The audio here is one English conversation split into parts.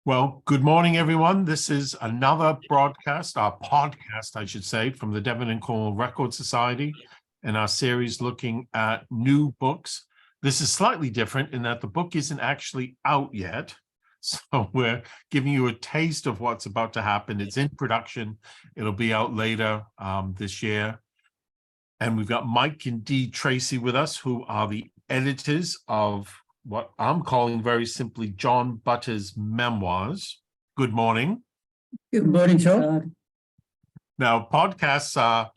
Well, good morning, everyone. This is another broadcast, our podcast, I should say, from the Devon and Cornwall Record Society and our series looking at new books. This is slightly different in that the book isn't actually out yet. So we're giving you a taste of what's about to happen. It's in production. It'll be out later this year. And we've got Mike and Dee Tracy with us, who are the editors of what I'm calling very simply John Butter's memoirs. Good morning. Good morning, John. Now, podcasts are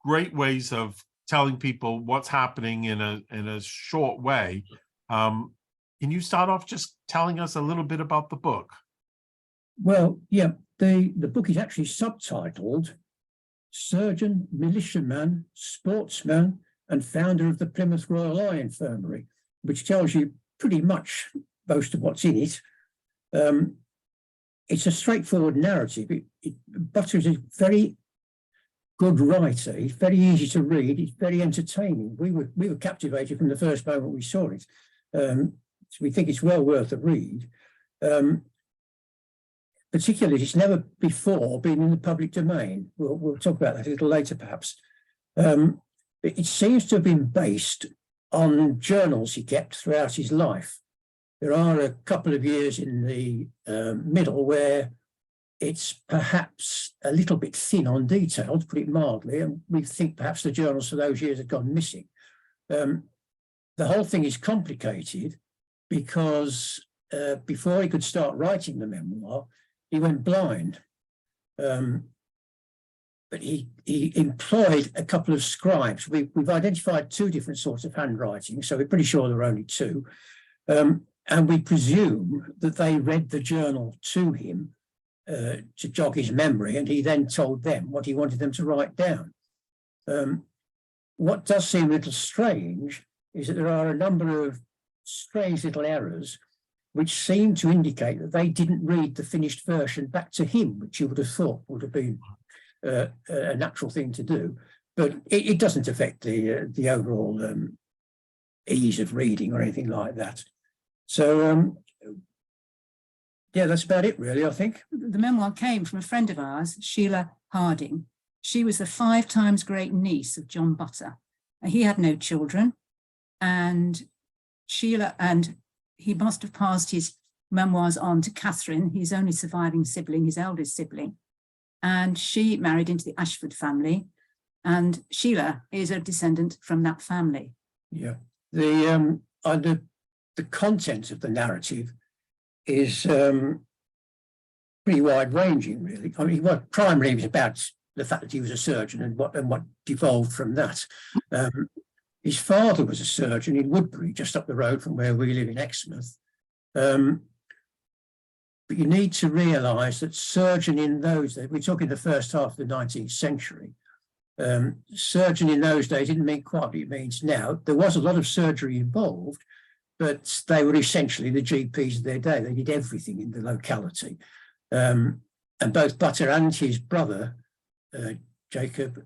great ways of telling people what's happening in a short way. Can you start off just telling us a little bit about the book? Well, yeah, the book is actually subtitled Surgeon, Militiaman, Sportsman, and founder of the Plymouth Royal Eye Infirmary, which tells you pretty much most of what's in it. It's a straightforward narrative. Butter is a very good writer. It's very easy to read. It's very entertaining. We were captivated from the first moment we saw it. So we think it's well worth a read. Particularly, it's never before been in the public domain. We'll talk about that a little later, perhaps. It seems to have been based on journals he kept throughout his life. There are a couple of years in the middle where it's perhaps a little bit thin on detail, to put it mildly, and we think perhaps the journals for those years have gone missing. The whole thing is complicated because before he could start writing the memoir, he went blind. But he employed a couple of scribes. We've identified two different sorts of handwriting, so we're pretty sure there are only two. And we presume that they read the journal to him to jog his memory, and he then told them what he wanted them to write down. What does seem a little strange is that there are a number of strange little errors which seem to indicate that they didn't read the finished version back to him, which you would have thought would have been a natural thing to do, but it doesn't affect the overall ease of reading or anything like that. So yeah, that's about it really, I think. The memoir came from a friend of ours, Sheila Harding. She was the 5 times great niece of John Butter. He had no children, and he must have passed his memoirs on to Catherine, his only surviving sibling, his eldest sibling. And she married into the Ashford family, and Sheila is a descendant from that family. Yeah, the content of the narrative is pretty wide-ranging, really. I mean, what primarily was about the fact that he was a surgeon and what devolved from that. His father was a surgeon in Woodbury, just up the road from where we live in Exmouth. But you need to realise that surgeon in those days, we're talking the first half of the 19th century, surgeon in those days didn't mean quite what it means now. There was a lot of surgery involved, but they were essentially the GPs of their day. They did everything in the locality. And both Butter and his brother, Jacob,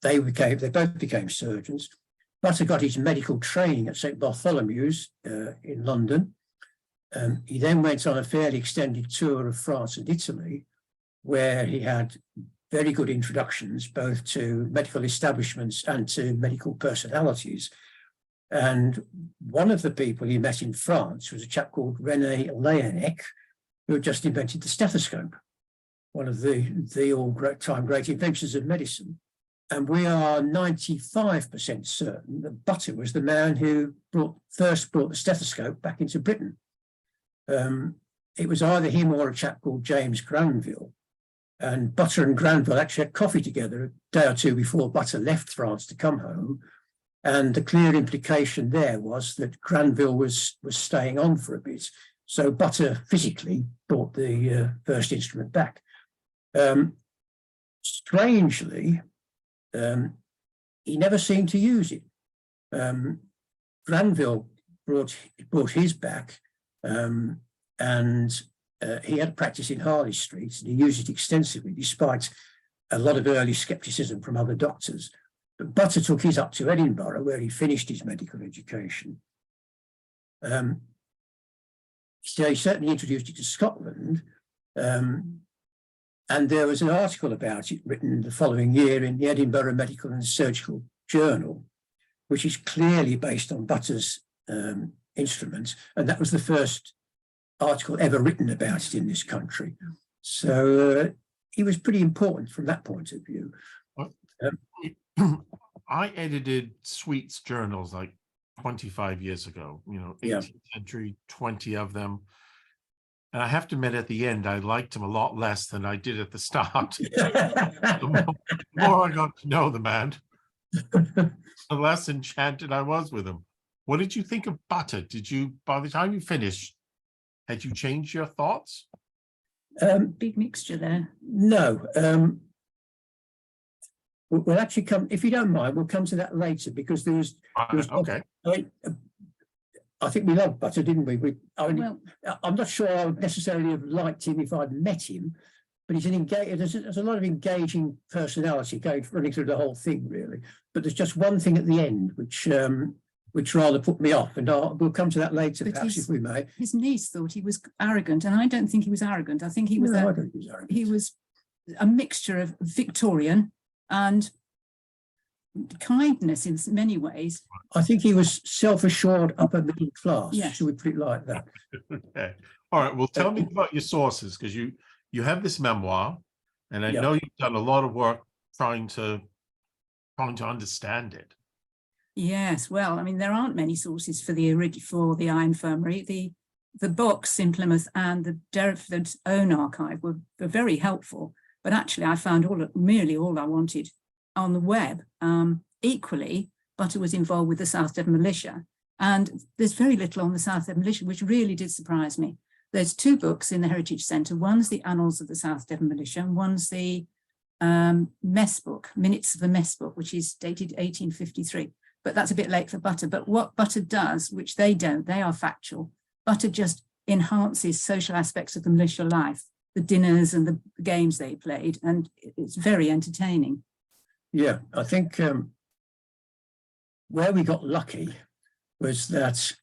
they both became surgeons. Butter got his medical training at St. Bartholomew's in London. He then went on a fairly extended tour of France and Italy, where he had very good introductions both to medical establishments and to medical personalities. And one of the people he met in France was a chap called René Laennec, who had just invented the stethoscope, one of the all-time great inventions of medicine. And we are 95% certain that Butter was the man who first brought the stethoscope back into Britain. It was either him or a chap called James Granville. And Butter and Granville actually had coffee together a day or two before Butter left France to come home. And the clear implication there was that Granville was staying on for a bit. So Butter physically brought the first instrument back. Strangely, he never seemed to use it. Granville brought his back, and he had a practice in Harley Street, and he used it extensively, despite a lot of early scepticism from other doctors. But Butter took his up to Edinburgh, where he finished his medical education. he certainly introduced it to Scotland. And there was an article about it written the following year in the Edinburgh Medical and Surgical Journal, which is clearly based on Butter's instruments. And that was the first article ever written about it in this country. So he was pretty important from that point of view. I edited Sweet's journals like 25 years ago, 18th century, 20 of them. And I have to admit, at the end, I liked him a lot less than I did at the start. The more I got to know the man, the less enchanted I was with him. What did you think of Butter? Did you, by the time you finished, had you changed your thoughts? Big mixture there. No. We'll actually come, if you don't mind, we'll come to that later, because there was okay. I think we loved Butter, didn't we? I'm not sure I would necessarily have liked him if I'd met him, but he's there's a lot of engaging personality running through the whole thing, really. But there's just one thing at the end which rather put me off, and we'll come to that later, but perhaps, if we may. His niece thought he was arrogant, and I don't think he was arrogant. I think he was. No, I don't think he was arrogant. He was a mixture of Victorian and kindness in many ways. I think he was self-assured upper middle class. Yes. Should we put it like that? Okay. All right. Well, tell me about your sources, because you have this memoir, and I know you've done a lot of work trying to understand it. Yes. Well, I mean, there aren't many sources for the Eye Infirmary. The books in Plymouth and the Derriford's own archive were very helpful, but actually I found merely all I wanted on the web. Equally, Butter was involved with the South Devon Militia, and there's very little on the South Devon Militia, which really did surprise me. There's 2 books in the Heritage Centre. One's the Annals of the South Devon Militia, and one's the mess book, Minutes of the Mess book, which is dated 1853. But that's a bit late for Butter. But what Butter does, which they don't, they are factual. Butter just enhances social aspects of the militia life, the dinners and the games they played, and it's very entertaining. Yeah, I think where we got lucky was that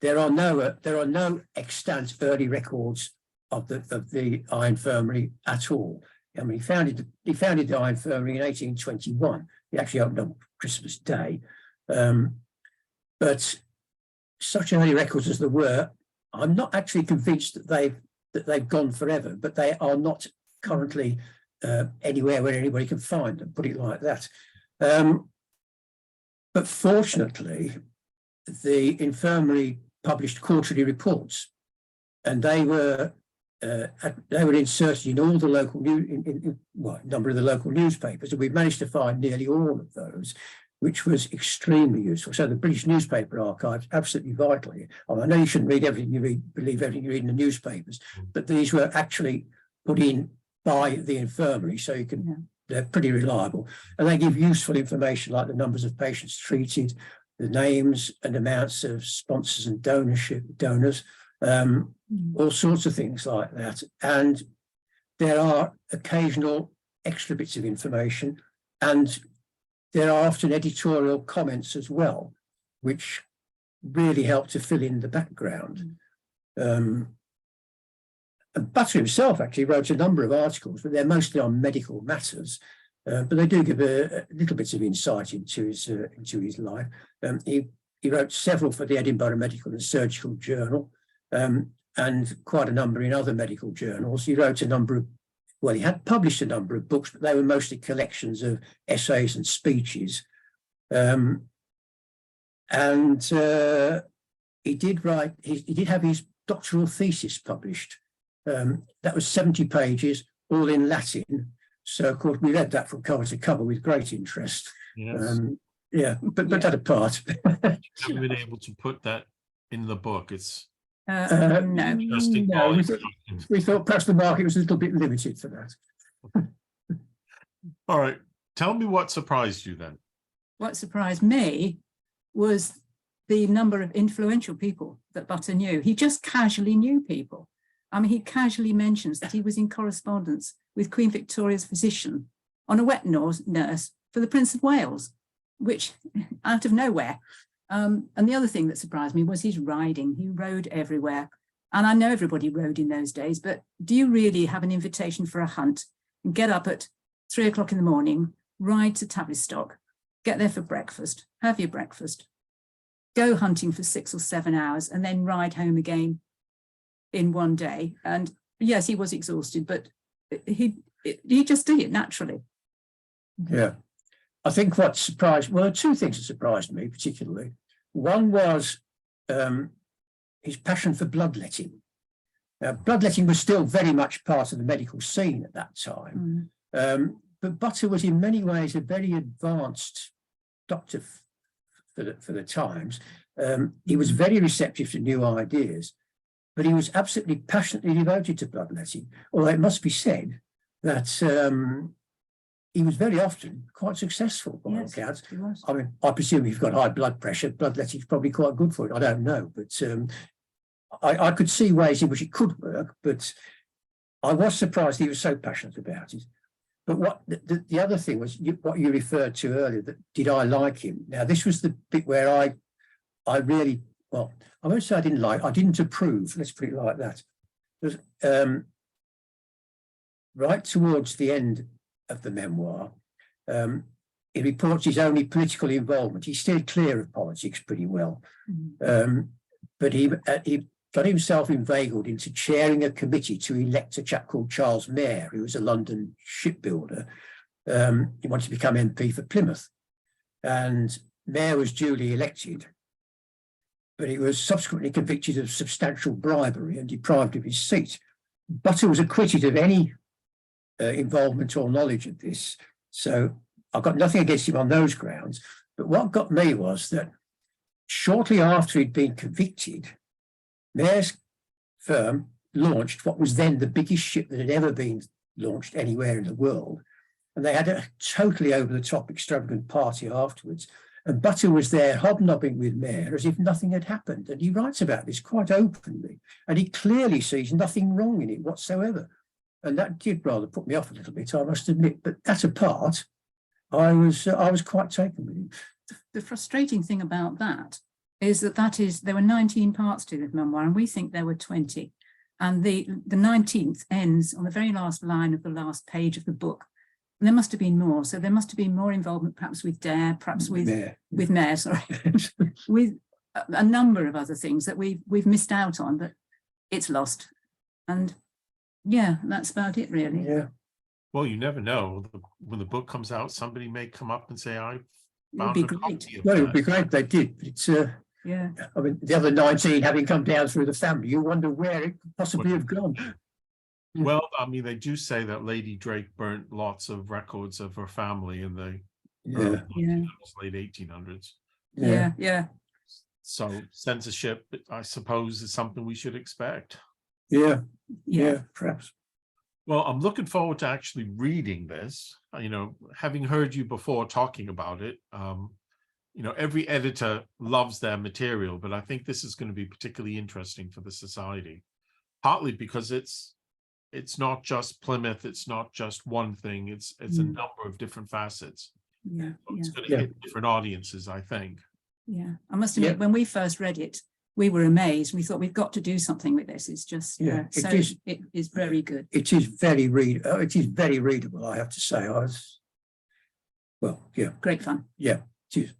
there are no extant early records of the Eye Infirmary at all. I mean, he founded the Eye Infirmary in 1821. He actually opened on Christmas Day, but such early records as there were, I'm not actually convinced that they've gone forever, but they are not currently anywhere where anybody can find them, put it like that. But fortunately, the infirmary published quarterly reports, and they were inserted in all the local number of the local newspapers, and we've managed to find nearly all of those, which was extremely useful. So the British Newspaper Archive, absolutely vital. I know you shouldn't read everything you read, believe everything you read in the newspapers, but these were actually put in by the infirmary, so you can, they're pretty reliable, and they give useful information like the numbers of patients treated, the names and amounts of sponsors and donors, all sorts of things like that. And there are occasional extra bits of information, and there are often editorial comments as well, which really help to fill in the background. And Butter himself actually wrote a number of articles, but they're mostly on medical matters. But they do give a little bits of insight into his life. He wrote several for the Edinburgh Medical and Surgical Journal, and quite a number in other medical journals. He wrote a number of, well, he had published a number of books, but they were mostly collections of essays and speeches. And he did have his doctoral thesis published. That was 70 pages, all in Latin. So, of course, we read that from cover to cover with great interest. Yes. But that apart. Haven't been able to put that in the book. It's no. We thought perhaps the market was a little bit limited for that. All right. Tell me what surprised you then. What surprised me was the number of influential people that Butter knew. He just casually knew people. I mean, he casually mentions that he was in correspondence with Queen Victoria's physician on a wet nurse for the Prince of Wales, which out of nowhere. And the other thing that surprised me was his riding. He rode everywhere. And I know everybody rode in those days, but do you really have an invitation for a hunt and get up at 3 o'clock in the morning, ride to Tavistock, get there for breakfast, have your breakfast, go hunting for 6 or 7 hours, and then ride home again in one day? And yes, he was exhausted, but he just did it naturally. Yeah. I think what surprised, well, there are two things that surprised me particularly. One was his passion for bloodletting. Bloodletting was still very much part of the medical scene at that time. But Butter was in many ways a very advanced doctor for the times. He was very receptive to new ideas, but he was absolutely passionately devoted to bloodletting. Although it must be said that he was very often quite successful by all accounts. I mean, I presume if you've got high blood pressure, bloodletting is probably quite good for it. I don't know, but I could see ways in which it could work, but I was surprised he was so passionate about it. But what the other thing was what you referred to earlier, that did I like him? Now, this was the bit where I really, well, I won't say I didn't approve, let's put it like that. Because, right towards the end of the memoir, he reports his only political involvement. He steered clear of politics pretty well, but he got himself inveigled into chairing a committee to elect a chap called Charles Mair, who was a London shipbuilder. He wanted to become MP for Plymouth, and Mair was duly elected, but he was subsequently convicted of substantial bribery and deprived of his seat. Butter was acquitted of any involvement or knowledge of this, so I've got nothing against him on those grounds. But what got me was that shortly after he'd been convicted, Mair's firm launched what was then the biggest ship that had ever been launched anywhere in the world, and they had a totally over-the-top extravagant party afterwards, and Butter was there hobnobbing with Mair as if nothing had happened, and he writes about this quite openly, and he clearly sees nothing wrong in it whatsoever. And that did rather put me off a little bit, I must admit. But that apart, I was quite taken with him. The frustrating thing about that is that there were 19 parts to the memoir, and we think there were 20. And the 19th ends on the very last line of the last page of the book. And there must have been more. So there must have been more involvement, perhaps with Dare, perhaps with Mair, sorry, with a number of other things that we've missed out on, but it's lost. And yeah, that's about it, really. Yeah. Well, you never know. When the book comes out, somebody may come up and say, "I found It a would be great. copy of Well, it would that." be great they did. But it's Yeah. I mean, the other 19 having come down through the family, you wonder where it could possibly have gone. Well, I mean, they do say that Lady Drake burnt lots of records of her family in the early 1900s, late 1800s. Yeah. So censorship, I suppose, is something we should expect. Yeah, perhaps. Well, I'm looking forward to actually reading this. You know, having heard you before talking about it, you know, every editor loves their material, but I think this is going to be particularly interesting for the society, partly because it's not just Plymouth, it's not just one thing, it's a number of different facets. Yeah. So it's going to hit different audiences, I think. Yeah. I must admit, when we first read it, we were amazed. We thought we've got to do something with this. It's just it is very good. It is very readable, I have to say. Great fun. Yeah, it is.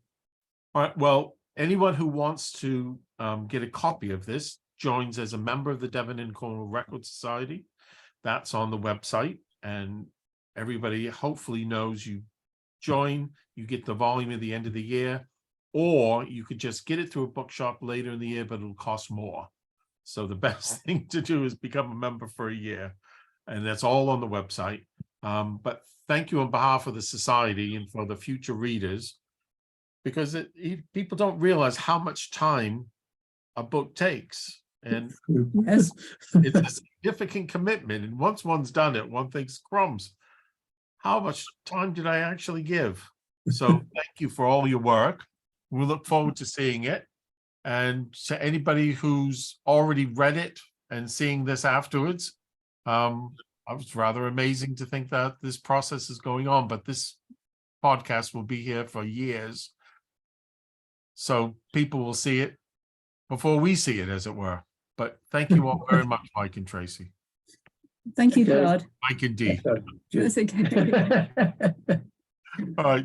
All right. Well, anyone who wants to get a copy of this joins as a member of the Devon and Cornwall Record Society. That's on the website, and everybody hopefully knows you join, you get the volume at the end of the year, or you could just get it through a bookshop later in the year, but it'll cost more. So the best thing to do is become a member for a year, and that's all on the website. But thank you on behalf of the society and for the future readers, because people don't realize how much time a book takes. And Yes. it's a significant commitment. And once one's done it, one thinks, crumbs, how much time did I actually give? So thank you for all your work. We look forward to seeing it. And to anybody who's already read it and seeing this afterwards, it's rather amazing to think that this process is going on, but this podcast will be here for years. So people will see it before we see it, as it were. But thank you all very much, Mike and Tracy. Thank you, Okay. Claude. Mike and Dee. Sorry. That's okay. All right.